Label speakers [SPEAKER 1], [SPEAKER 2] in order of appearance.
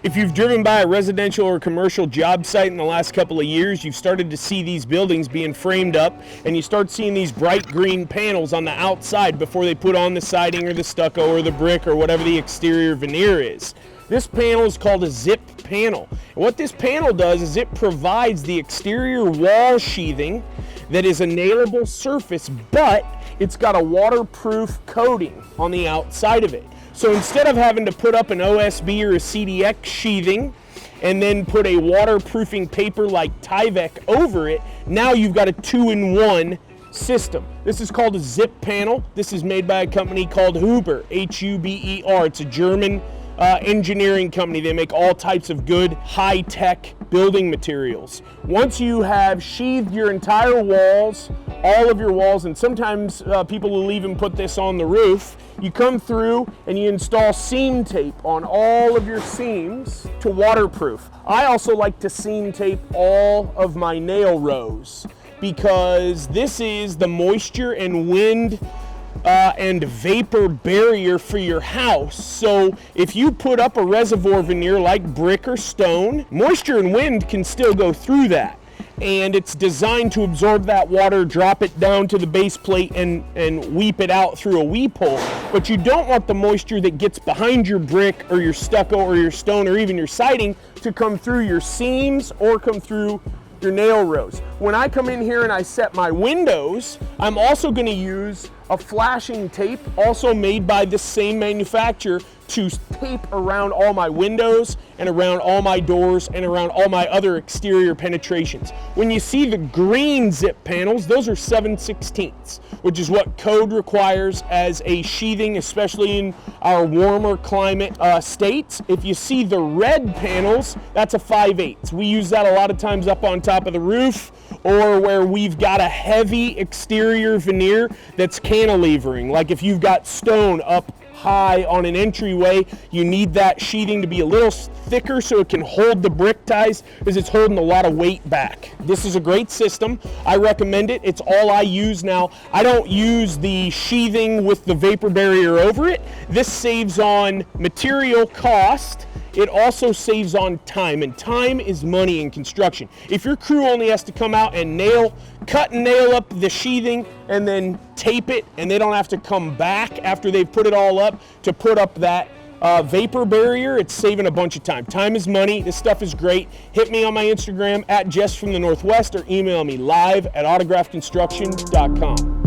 [SPEAKER 1] If you've driven by a residential or commercial job site in the last couple of years, you've started to see these buildings being framed up, and you start seeing these bright green panels on the outside before they put on the siding or the stucco or the brick or whatever the exterior veneer is. This panel is called a zip panel. And what this panel does is it provides the exterior wall sheathing that is a nailable surface, but it's got a waterproof coating on the outside of it. So instead of having to put up an OSB or a CDX sheathing and then put a waterproofing paper like Tyvek over it, now you've got a 2-in-1 system. This is called a zip panel. This is made by a company called Huber, H-U-B-E-R. It's a German engineering company. They make all types of good high-tech building materials. Once you have sheathed your entire walls, all of your walls, and sometimes people will even put this on the roof, you come through and you install seam tape on all of your seams to waterproof. I also like to seam tape all of my nail rows because this is the moisture and wind and vapor barrier for your house. So if you put up a reservoir veneer like brick or stone, moisture and wind can still go through that. And it's designed to absorb that water, drop it down to the base plate and weep it out through a weep hole. But you don't want the moisture that gets behind your brick or your stucco or your stone or even your siding to come through your seams or come through your nail rows. When I come in here and I set my windows, I'm also going to use a flashing tape, also made by this same manufacturer, to tape around all my windows and around all my doors and around all my other exterior penetrations. When you see the green zip panels, those are 7/16, which is what code requires as a sheathing, especially in our warmer climate states. If you see the red panels, that's a 5/8. We use that a lot of times up on top of the roof or where we've got a heavy exterior veneer that's cantilevering. Like if you've got stone up high on an entryway, you need that sheathing to be a little thicker so it can hold the brick ties because it's holding a lot of weight back. This is a great system. I recommend it. It's all I use now. I don't use the sheathing with the vapor barrier over it. This saves on material cost. It also saves on time, and time is money in construction. If your crew only has to come out and cut and nail up the sheathing and then tape it, and they don't have to come back after they've put it all up to put up that vapor barrier, it's saving a bunch of time. Time is money. This stuff is great. Hit me on my Instagram at Jess from the Northwest or email me live@autographconstruction.com.